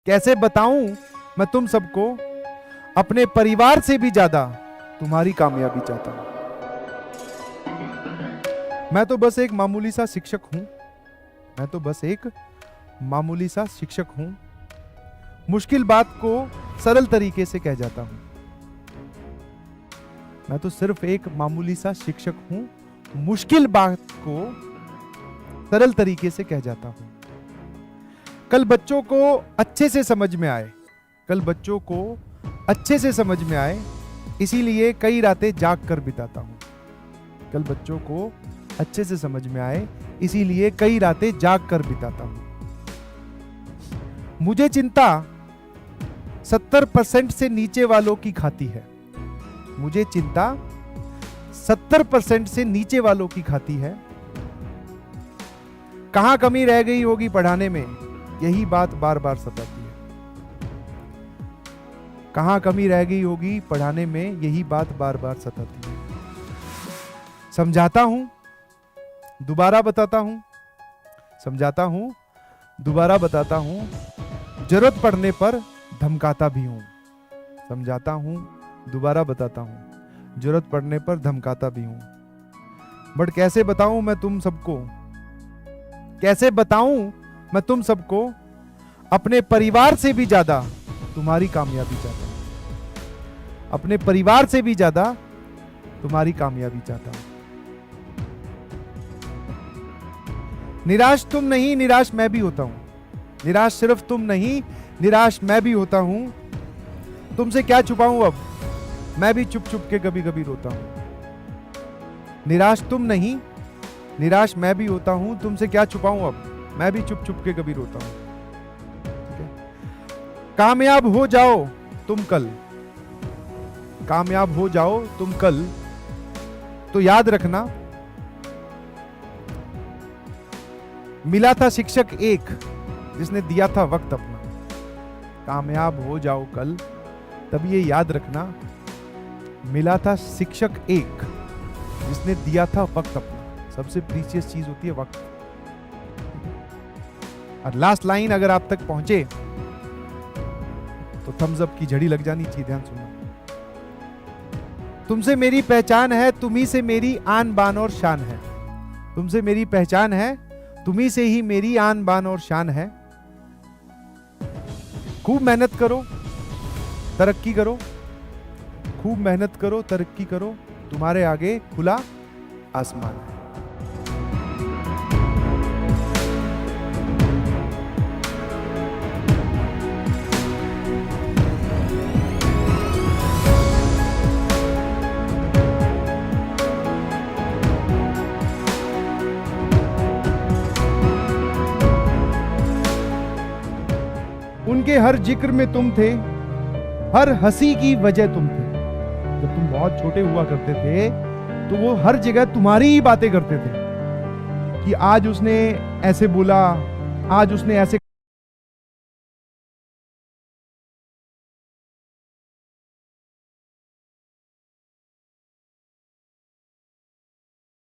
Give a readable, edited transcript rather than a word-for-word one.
कैसे बताऊं मैं तुम सबको, अपने परिवार से भी ज्यादा तुम्हारी कामयाबी चाहता हूं। मैं तो बस एक मामूली सा शिक्षक हूं। मैं तो बस एक मामूली सा शिक्षक हूं। मुश्किल बात को सरल तरीके से कह जाता हूं। मैं तो सिर्फ एक मामूली सा शिक्षक हूं। मुश्किल बात को सरल तरीके से कह जाता हूं। कल बच्चों को अच्छे से समझ में आए, कल बच्चों को अच्छे से समझ में आए, इसीलिए कई रातें जाग कर बिताता हूं। कल बच्चों को अच्छे से समझ में आए, इसीलिए कई रातें जाग कर बिताता हूं। मुझे चिंता 70% से नीचे वालों की खाती है। मुझे चिंता 70% से नीचे वालों की खाती है। कहां कमी रह गई होगी पढ़ाने में, यही बात बार बार सताती है। कहां कमी रह गई होगी पढ़ाने में, यही बात बार बार सताती है। समझाता हूं, दोबारा बताता हूं, समझाता हूं, दोबारा बताता हूं, जरूरत पड़ने पर धमकाता भी हूं। समझाता हूं, दोबारा बताता हूं, जरूरत पड़ने पर धमकाता भी हूं। बट कैसे बताऊं मैं तुम सबको, कैसे बताऊं मैं तुम सबको, अपने परिवार से भी ज्यादा तुम्हारी कामयाबी चाहता हूं। अपने परिवार से भी ज्यादा तुम्हारी कामयाबी चाहता हूं। निराश तुम नहीं, निराश मैं भी होता हूं। निराश सिर्फ तुम नहीं, निराश मैं भी होता हूं। तुमसे क्या छुपाऊं अब, मैं भी चुप चुप के कभी कभी रोता हूं। निराश तुम नहीं, निराश मैं भी होता हूं। तुमसे क्या छुपाऊं अब, मैं भी चुप चुप के कभी रोता हूं। ठीक है? कामयाब हो जाओ तुम कल, कामयाब हो जाओ तुम कल, तो याद रखना मिला था शिक्षक एक जिसने दिया था वक्त अपना। कामयाब हो जाओ कल, तब ये याद रखना मिला था शिक्षक एक जिसने दिया था वक्त अपना। सबसे प्रीशियस चीज होती है वक्त। और लास्ट लाइन अगर आप तक पहुंचे तो थम्स अप की झड़ी लग जानी चाहिए। ध्यान सुनना। तुमसे मेरी पहचान है, तुम्ही से मेरी आन बान और शान है। तुमसे मेरी पहचान है, तुम्ही से ही मेरी आन बान और शान है। खूब मेहनत करो, तरक्की करो। खूब मेहनत करो, तरक्की करो। तुम्हारे आगे खुला आसमान है। उनके हर जिक्र में तुम थे, हर हंसी की वजह तुम थे। जब तुम बहुत छोटे हुआ करते थे तो वो हर जगह तुम्हारी ही बातें करते थे कि आज उसने ऐसे बोला, आज उसने ऐसे